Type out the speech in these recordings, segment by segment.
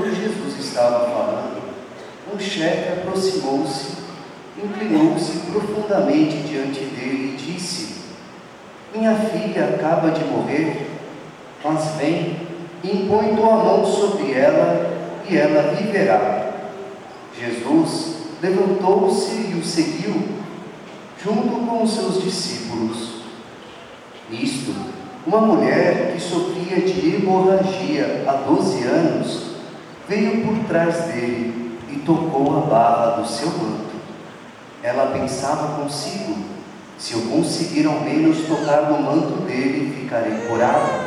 Enquanto Jesus estava falando, um chefe aproximou-se, inclinou-se profundamente diante dele e disse: minha filha acaba de morrer, mas vem, impõe tua mão sobre ela e ela viverá. Jesus levantou-se e o seguiu, junto com os seus discípulos. Nisto, uma mulher que sofria de hemorragia há 12 anos veio por trás dele e tocou a barra do seu manto. Ela pensava consigo: se eu conseguir ao menos tocar no manto dele, ficarei curada.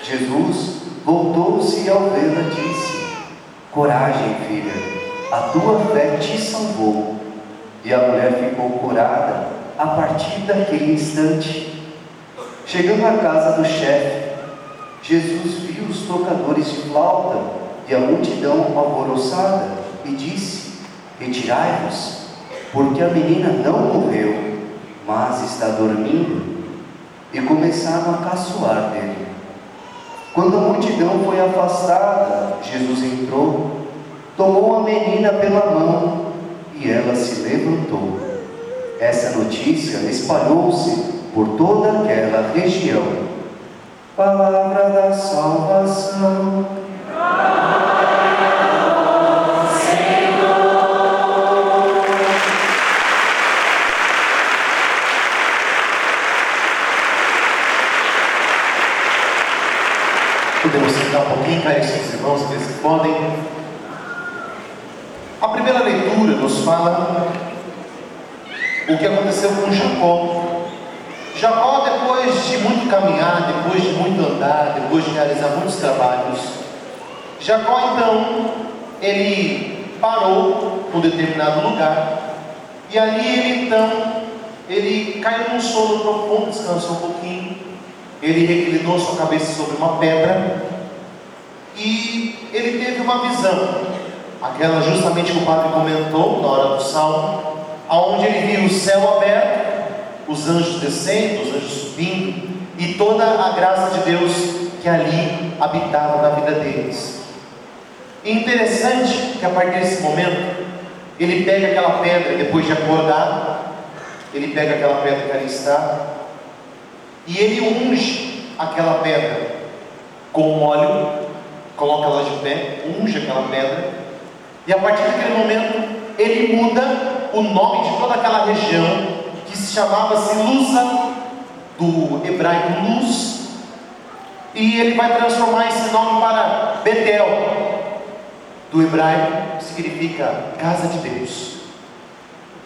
Jesus voltou-se e ao vê-la disse: coragem, filha, a tua fé te salvou. E a mulher ficou curada a partir daquele instante. Chegando à casa do chefe, Jesus viu os tocadores de flauta e a multidão alvoroçada e disse: retirai-vos, porque a menina não morreu, mas está dormindo. E começaram a caçoar dele. Quando a multidão foi afastada, Jesus entrou, tomou a menina pela mão e ela se levantou. Essa notícia espalhou-se por toda aquela região. Palavra da salvação. Podemos sentar um pouquinho, caríssimos irmãos, que vocês podem. A primeira leitura nos fala o que aconteceu com Jacó. Jacó, depois de muito caminhar, depois de muito andar, depois de realizar muitos trabalhos, Jacó então, ele parou num determinado lugar, e ali ele caiu num sono profundo, descansou um pouquinho, ele reclinou sua cabeça sobre uma pedra, e ele teve uma visão, aquela justamente que o padre comentou na hora do salmo, aonde ele viu o céu aberto, os anjos descendo, os anjos subindo, e toda a graça de Deus que ali habitava na vida deles. E interessante que a partir desse momento, ele pega aquela pedra, depois de acordar, ele pega aquela pedra que ali está, e ele unge aquela pedra com óleo, coloca ela de pé, unge aquela pedra, e a partir daquele momento, ele muda o nome de toda aquela região, que se chamava-se Luza, do hebraico luz, e ele vai transformar esse nome para Betel, do hebraico, que significa casa de Deus,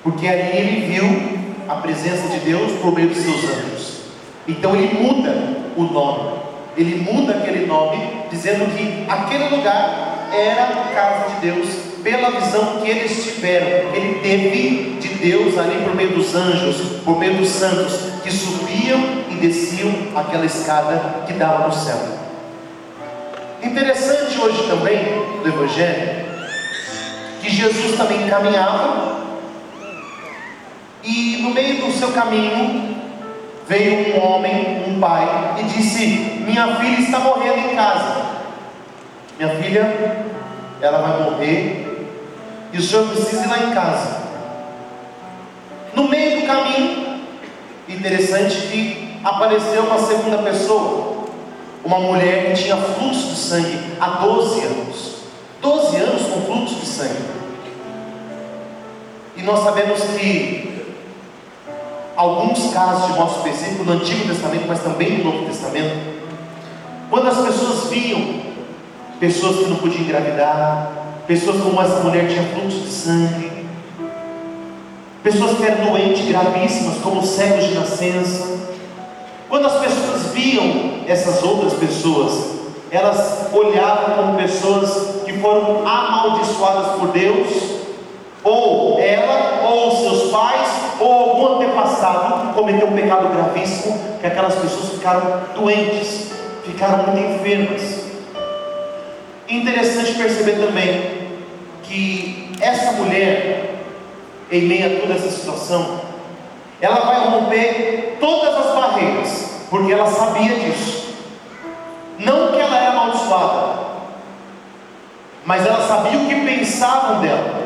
porque ali ele viu a presença de Deus por meio dos seus anjos. Então ele muda o nome, ele muda aquele nome, dizendo que aquele lugar era a casa de Deus, pela visão que eles tiveram. Ele teve de Deus ali por meio dos anjos, por meio dos santos, que subiam e desciam aquela escada que dava no céu. Interessante hoje também, no Evangelho, que Jesus também caminhava, e no meio do seu caminho, veio um homem, um pai, e disse: minha filha está morrendo em casa. Minha filha, ela vai morrer, e o senhor precisa ir lá em casa. No meio do caminho, interessante que apareceu uma segunda pessoa, uma mulher que tinha fluxo de sangue há 12 anos. 12 anos com fluxo de sangue. E nós sabemos que alguns casos de modo específico no Antigo Testamento, mas também no Novo Testamento, quando as pessoas viam pessoas que não podiam engravidar, pessoas como essa mulher que tinha fluxo de sangue, pessoas que eram doentes gravíssimas, como cegos de nascença, quando as pessoas viam essas outras pessoas, elas olhavam como pessoas que foram amaldiçoadas por Deus, ou ela, ou seus pais, ou algum antepassado cometeu um pecado gravíssimo, que aquelas pessoas ficaram doentes, ficaram muito enfermas. Interessante perceber também que essa mulher, em meio a toda essa situação, ela vai romper todas as barreiras, porque ela sabia disso. Não que ela era amaldiçoada, mas ela sabia o que pensavam dela,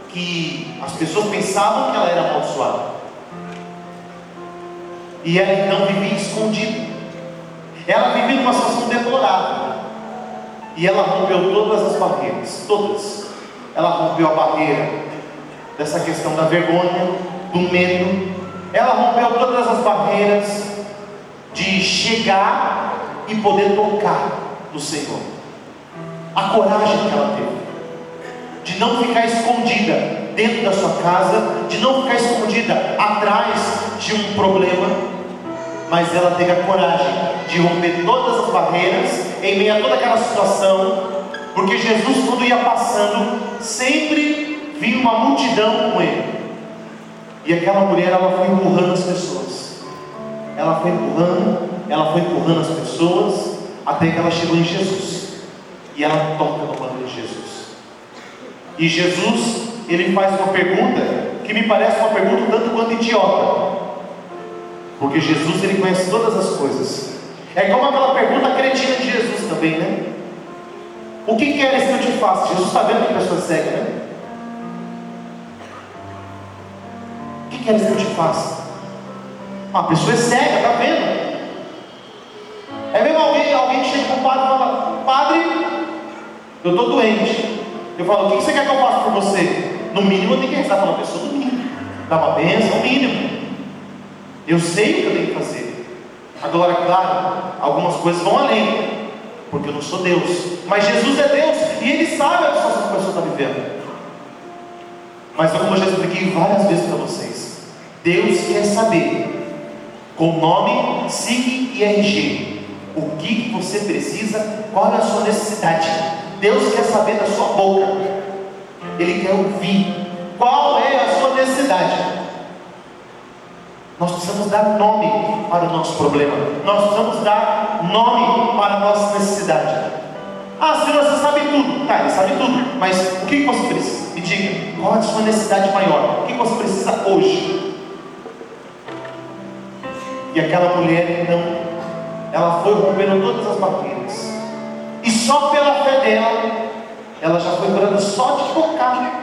que as pessoas pensavam que ela era amaldiçoada, e ela então vivia escondida. Ela vivia numa situação deplorável, e ela rompeu todas as barreiras, todas. Ela rompeu a barreira dessa questão da vergonha, do medo. Ela rompeu todas as barreiras de chegar e poder tocar no Senhor. A coragem que ela teve de não ficar escondida dentro da sua casa, de não ficar escondida atrás de um problema, mas ela teve a coragem de romper todas as barreiras em meio a toda aquela situação, porque Jesus, quando ia passando, sempre vinha uma multidão com ele, e aquela mulher, ela foi empurrando as pessoas, ela foi empurrando as pessoas, até que ela chegou em Jesus, e ela toca no banco de Jesus. E Jesus, ele faz uma pergunta que me parece uma pergunta tanto quanto idiota, porque Jesus, ele conhece todas as coisas. É como aquela pergunta cretina de Jesus também, né? O que queres que eu te faça? Jesus está vendo que a pessoa é cega, né? O que queres que eu te faça? A pessoa é cega, está vendo? É mesmo alguém que chega para o padre e fala: Padre, eu estou doente. Eu falo: o que você quer que eu faça por você? No mínimo eu tenho que rezar pela pessoa, no mínimo. Dar uma bênção, no mínimo. Eu sei o que eu tenho que fazer. Agora, claro, algumas coisas vão além, porque eu não sou Deus. Mas Jesus é Deus, e Ele sabe a situação que a pessoa está vivendo. Mas como eu já expliquei várias vezes para vocês, Deus quer saber, com nome, SIG e RG, o que você precisa, qual é a sua necessidade. Deus quer saber da sua boca, Ele quer ouvir qual é a sua necessidade. Nós precisamos dar nome para o nosso problema, nós precisamos dar nome para a nossa necessidade. Ah, Senhor, você sabe tudo. Tá, Ele sabe tudo, mas o que você precisa? Me diga, qual é a sua necessidade maior? O que você precisa hoje? E aquela mulher, então, ela foi rompendo todas as barreiras, e só pela fé dela, ela já foi curando só de tocar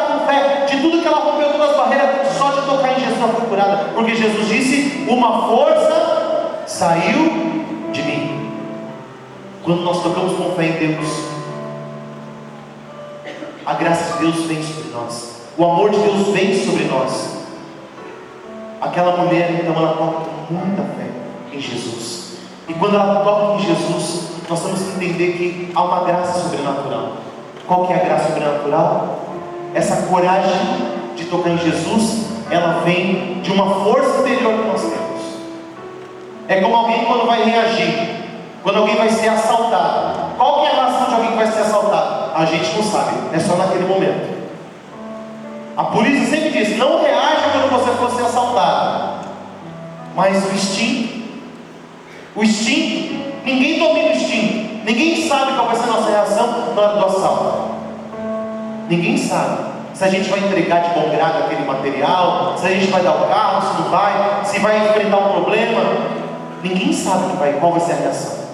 com fé, de tudo que ela rompeu todas as barreiras, só de tocar em Jesus ela foi curada, porque Jesus disse: uma força saiu de mim. Quando nós tocamos com fé em Deus, a graça de Deus vem sobre nós, o amor de Deus vem sobre nós. Aquela mulher, então, ela toca com muita fé em Jesus, e quando ela toca em Jesus, nós temos que entender que há uma graça sobrenatural. Qual que é a graça sobrenatural? Essa coragem de tocar em Jesus, ela vem de uma força interior que nós temos. É como alguém quando vai reagir, quando alguém vai ser assaltado. Qual que é a reação de alguém que vai ser assaltado? A gente não sabe, é só naquele momento. A polícia sempre diz: não reaja quando você for ser assaltado. Mas o instinto, ninguém domina o instinto, ninguém sabe qual vai ser a nossa reação na hora do assalto. Ninguém sabe se a gente vai entregar de bom grado aquele material, se a gente vai dar o carro, se não vai, se vai enfrentar um problema. Ninguém sabe qual vai ser a reação.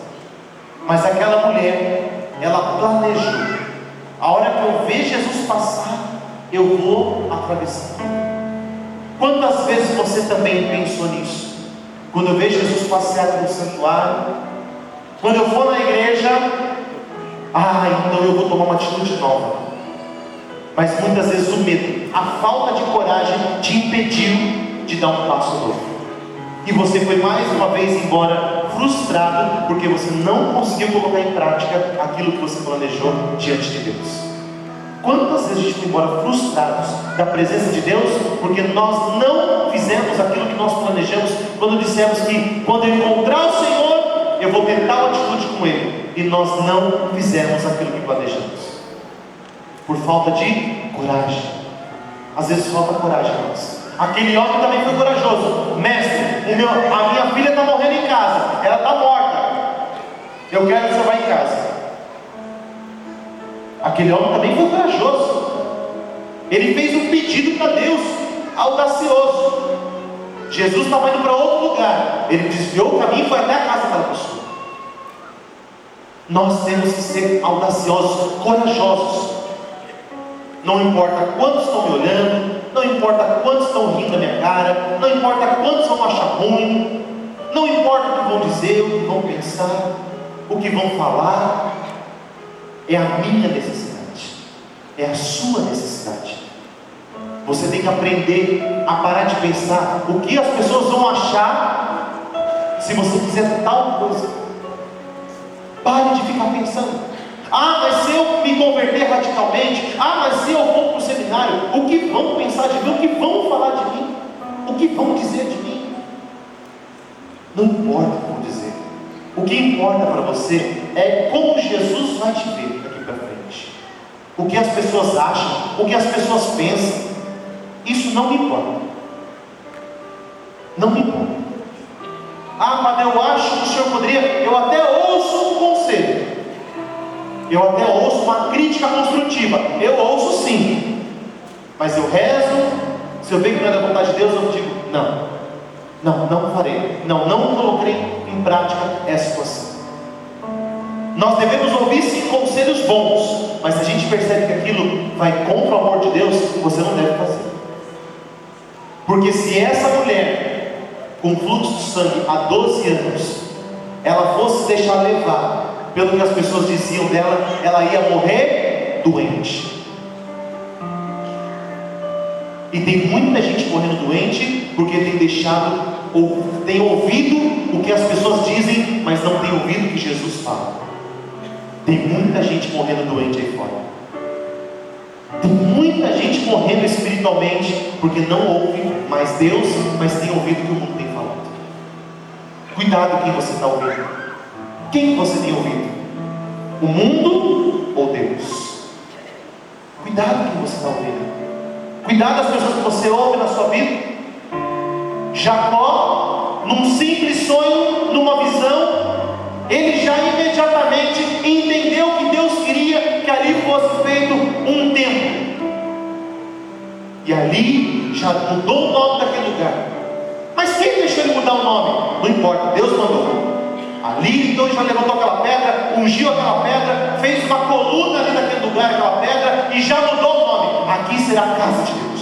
Mas aquela mulher, ela planejou: a hora que eu ver Jesus passar, eu vou atravessar. Quantas vezes você também pensou nisso? Quando eu vejo Jesus passear pelo santuário, quando eu for na igreja, então eu vou tomar uma atitude nova. Mas muitas vezes o medo, a falta de coragem te impediu de dar um passo novo, e você foi mais uma vez embora frustrado, porque você não conseguiu colocar em prática aquilo que você planejou diante de Deus. Quantas vezes a gente foi embora frustrados da presença de Deus, porque nós não fizemos aquilo que nós planejamos, quando dissemos que quando eu encontrar o Senhor, eu vou ter tal atitude com Ele, e nós não fizemos aquilo que planejamos, por falta de coragem. Às vezes falta coragem a nós. Aquele homem também foi corajoso: mestre, a minha filha está morrendo em casa, ela está morta, eu quero que você vá em casa. Aquele homem também foi corajoso, ele fez um pedido para Deus, audacioso. Jesus estava indo para outro lugar, ele desviou o caminho e foi até a casa daquela pessoa. Nós temos que ser audaciosos, corajosos. Não importa quantos estão me olhando, não importa quantos estão rindo da minha cara, não importa quantos vão achar ruim, não importa o que vão dizer, o que vão pensar, o que vão falar. É a minha necessidade, é a sua necessidade. Você tem que aprender a parar de pensar o que as pessoas vão achar se você fizer tal coisa. Pare de ficar pensando: mas se eu me converter radicalmente, mas se eu for para o seminário, o que vão pensar de mim, o que vão falar de mim, o que vão dizer de mim? Não importa o que vão dizer. O que importa para você é como Jesus vai te ver daqui para frente. O que as pessoas acham, o que as pessoas pensam, isso não me importa. Não me importa. Padre, eu acho que o senhor poderia, eu até ouço um conselho, eu até ouço uma crítica construtiva, eu ouço sim, mas eu rezo. Se eu ver que não é da vontade de Deus, eu digo: não farei, não coloquei em prática essa situação. Nós devemos ouvir sim conselhos bons, mas se a gente percebe que aquilo vai contra o amor de Deus, você não deve fazer. Porque se essa mulher com fluxo de sangue há 12 anos, ela fosse deixar levar pelo que as pessoas diziam dela, ela ia morrer doente. E tem muita gente morrendo doente porque tem deixado, ou tem ouvido o que as pessoas dizem, mas não tem ouvido o que Jesus fala. Tem muita gente morrendo doente aí fora. Tem muita gente morrendo espiritualmente porque não ouve mais Deus, mas tem ouvido o que o mundo tem falado. Cuidado quem você está ouvindo. Quem você tem ouvido? O mundo ou Deus? Cuidado quem você está ouvindo. Cuidado as pessoas que você ouve na sua vida. Jacó, num simples sonho, numa visão, ele já imediatamente entendeu que Deus queria que ali fosse feito um templo. E ali já mudou o nome daquele lugar. Mas quem deixou ele mudar o nome? Não importa, Deus mandou. Ali então ele já levantou aquela pedra, ungiu aquela pedra, fez uma coluna ali naquele lugar, aquela pedra, e já mudou o nome. Aqui será a casa de Deus.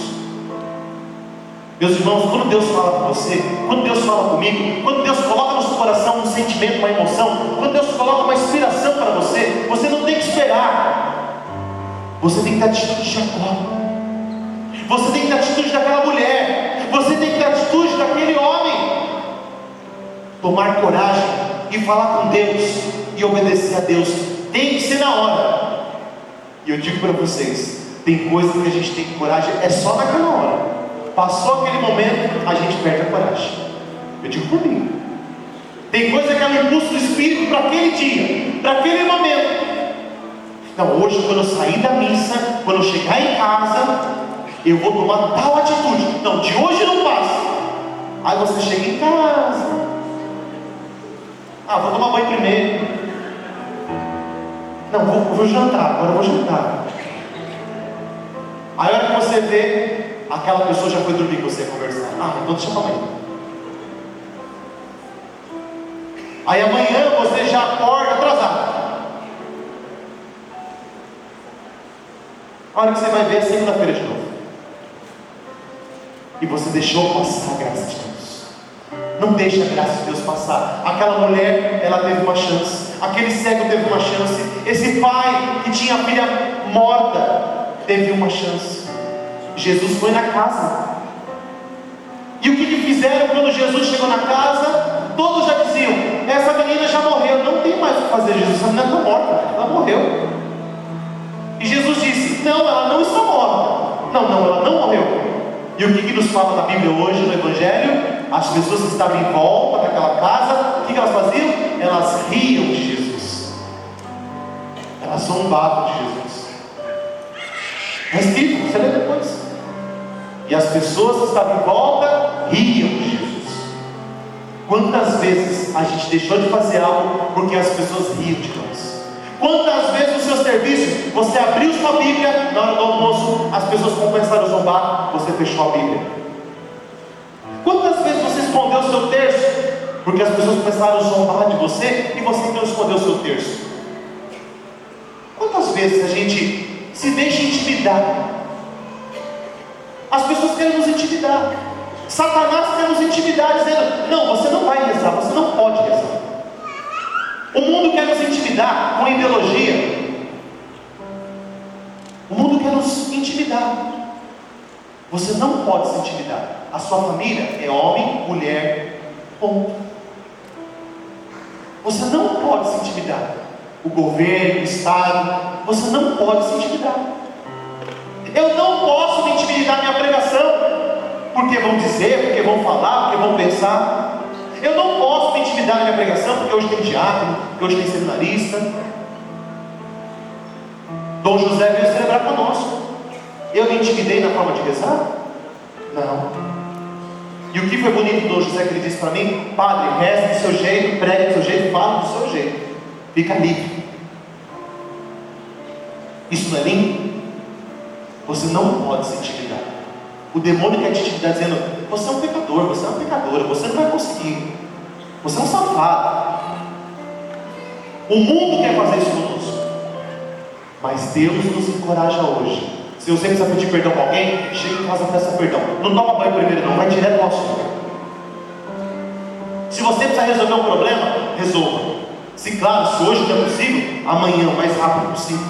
Meus irmãos, quando Deus fala com você, quando Deus fala comigo, quando Deus coloca no seu coração um sentimento, uma emoção, quando Deus coloca uma inspiração para você, você não tem que esperar. Você tem que ter a atitude de Jacó. Você tem que ter a atitude daquela mulher. Você tem que ter a atitude daquele homem. Tomar coragem e falar com Deus e obedecer a Deus. Tem que ser na hora. E eu digo para vocês, tem coisa que a gente tem coragem, é só naquela hora. Passou aquele momento, a gente perde a coragem. Eu digo por mim. Tem coisa que é o impulso do Espírito para aquele dia, para aquele momento. Então hoje, quando eu sair da missa, quando eu chegar em casa, eu vou tomar tal atitude. Não, de hoje não passa. Aí você chega em casa, vou tomar banho primeiro. Não, vou jantar, agora eu vou jantar. Aí a hora que você vê, aquela pessoa já foi dormir com você a conversar. Então deixa pra amanhã. Aí amanhã você já acorda atrasado. A hora que você vai ver é segunda-feira de novo. E você deixou passar a graça de Deus. Não deixa a graça de Deus passar. Aquela mulher, ela teve uma chance. Aquele cego teve uma chance. Esse pai que tinha a filha morta teve uma chance. Jesus foi na casa. E o que fizeram quando Jesus chegou na casa? Todos já diziam: essa menina já morreu, não tem mais o que fazer. Jesus, essa menina está morta, ela morreu. E Jesus disse: não, ela não está morta. Não, ela não morreu. E o que nos fala na Bíblia hoje, no Evangelho? As pessoas que estavam em volta daquela casa, o que elas faziam? Elas riam de Jesus. Elas zombavam de Jesus. É escrito, você lê depois. E as pessoas que estavam em volta riam de Jesus. Quantas vezes a gente deixou de fazer algo porque as pessoas riam de nós? Quantas vezes no seu serviço você abriu sua Bíblia, na hora do almoço as pessoas começaram a zombar, você fechou a Bíblia? Quantas vezes você escondeu o seu terço porque as pessoas começaram a zombar de você e você não escondeu o seu terço? vezes a gente se deixa intimidar. As pessoas querem nos intimidar. Satanás quer nos intimidar, dizendo: não, você não vai rezar, você não pode rezar. O mundo quer nos intimidar com ideologia. O mundo quer nos intimidar. Você não pode se intimidar. A sua família é homem, mulher, ponto. Você não pode se intimidar. O governo, o Estado, você não pode se intimidar. Eu não posso me intimidar na minha pregação, porque vão dizer, porque vão falar, porque vão pensar. Eu não posso me intimidar na minha pregação, porque hoje tem diácono, porque hoje tem seminarista. Dom José veio celebrar conosco. Eu me intimidei na forma de rezar? Não. E o que foi bonito do Dom José que ele disse para mim: padre, reze do seu jeito, pregue do seu jeito, fala do seu jeito, fica livre. Isso não é lindo? Você não pode se intimidar. O demônio quer te intimidar dizendo: você é um pecador, você é uma pecadora, você não vai conseguir, você é um safado. O mundo quer fazer isso conosco, mas Deus nos encoraja hoje. Se você precisa pedir perdão para alguém, chega em casa e peça perdão. Não toma banho primeiro não, vai direto ao assunto. Se você precisa resolver um problema, resolva. Se claro, se hoje não é possível, amanhã, o mais rápido possível.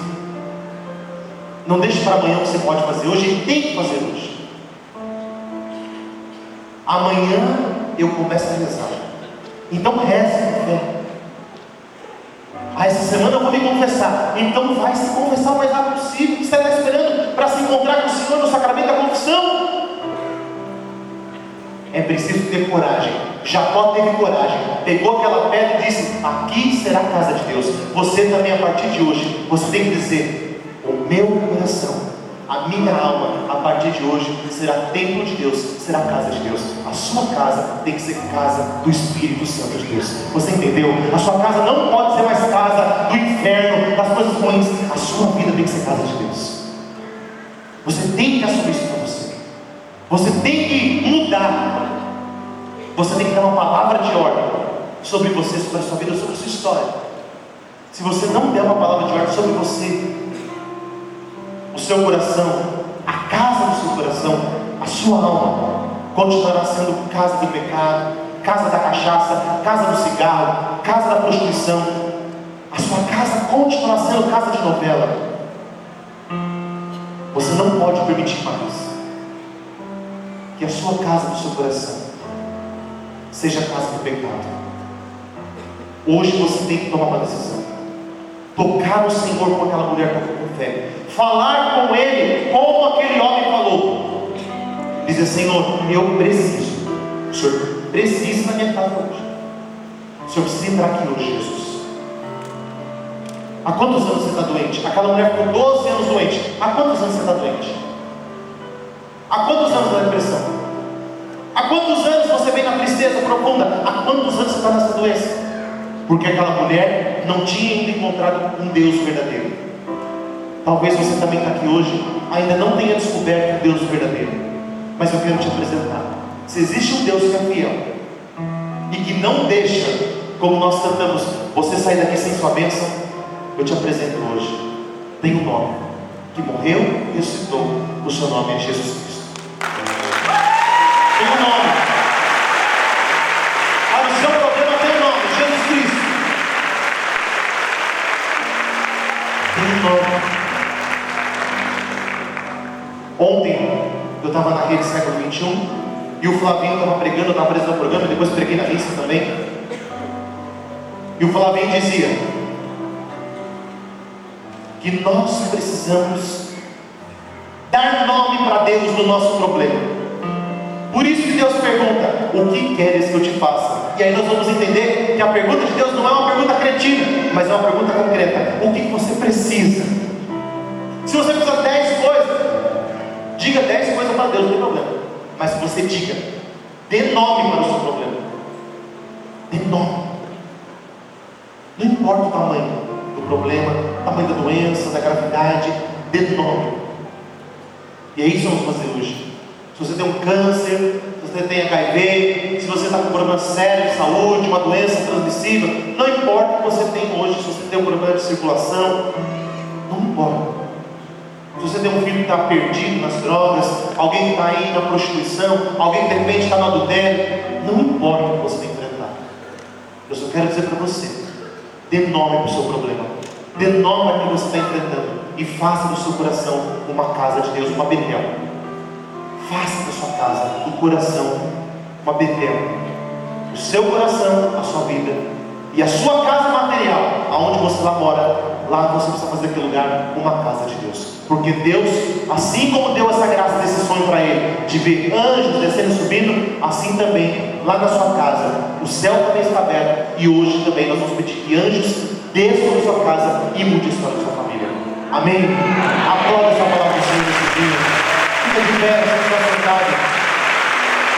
Não deixe para amanhã o que você pode fazer hoje, e tem que fazer hoje. Amanhã eu começo a rezar. Então reze com fé. Essa semana eu vou me confessar. Então vai se confessar o mais rápido possível. O que você está esperando para se encontrar com o Senhor no sacramento da confissão? É preciso ter coragem. Jacó teve coragem. Pegou aquela pedra e disse: aqui será a casa de Deus. Você também, a partir de hoje, você tem que dizer: o meu coração, a minha alma, a partir de hoje, será templo de Deus, será casa de Deus. A sua casa tem que ser casa do Espírito Santo de Deus. Você entendeu? A sua casa não pode ser mais casa do inferno, das coisas ruins. A sua vida tem que ser casa de Deus. Você tem que assumir isso para você. Você tem que mudar. Você tem que dar uma palavra de ordem sobre você, sobre a sua vida, sobre a sua história. Se você não der uma palavra de ordem sobre você, o seu coração, a casa do seu coração, a sua alma, continuará sendo casa do pecado, casa da cachaça, casa do cigarro, casa da prostituição. A sua casa continuará sendo casa de novela. Você não pode permitir mais que a sua casa do seu coração seja a casa do pecado. Hoje você tem que tomar uma decisão. Tocar no Senhor com aquela mulher com fé. Falar com Ele como aquele homem falou. Dizer: Senhor, eu preciso. O Senhor precisa na minha casa hoje. O Senhor precisa entrar aqui hoje, Jesus. Há quantos anos você está doente? Aquela mulher ficou 12 anos doente. Há quantos anos você está doente? Há quantos anos da depressão? Há quantos anos você vem na tristeza profunda? Há quantos anos você está nessa doença? Porque aquela mulher não tinha ainda encontrado um Deus verdadeiro. Talvez você também está aqui hoje, ainda não tenha descoberto o Deus verdadeiro. Mas eu quero te apresentar. Se existe um Deus que é fiel e que não deixa, como nós cantamos, você sair daqui sem sua bênção, eu te apresento hoje. Tem um nome que morreu e ressuscitou. O seu nome é Jesus Cristo. Tem um nome. O seu problema tem um nome: Jesus Cristo. Tem um nome. Ontem eu estava na rede século 21 e o Flavinho estava pregando, eu estava apresentando o programa, depois preguei na missa também. E o Flavinho dizia que nós precisamos dar nome para Deus no nosso problema. Por isso que Deus pergunta: o que queres que eu te faça? E aí nós vamos entender que a pergunta de Deus não é uma pergunta cretina, mas é uma pergunta concreta. O que você precisa? Se você precisa de 10 coisas, diga 10 coisas para Deus, não tem problema. Mas que você diga, dê nome para o seu problema. Dê nome. Não importa o tamanho do problema, o tamanho da doença, da gravidade, dê nome. E é isso que vamos fazer hoje. Se você tem um câncer, se você tem HIV, se você está com um problema sério de saúde, uma doença transmissível, não importa o que você tem hoje, se você tem um problema de circulação, Não importa. Se você tem um filho que está perdido nas drogas, alguém que está aí na prostituição, alguém que de repente está no adultério, não importa o que você tem que enfrentar. Eu só quero dizer para você: dê nome para o seu problema, dê nome para o que você está enfrentando, e faça do seu coração uma casa de Deus, uma Betel. Faça da sua casa, do coração, uma Betel. O seu coração, a sua vida, e a sua casa material, aonde você lá mora, lá você precisa fazer daquele lugar uma casa de Deus. Porque Deus, assim como deu essa graça desse sonho para ele, de ver anjos descendo e subindo, assim também, lá na sua casa, o céu também está aberto. E hoje também nós vamos pedir que anjos desçam na sua casa e mude a história da sua família. Amém? Aplauda essa palavra do Senhor nesse dia. Fica de pé, fica à vontade.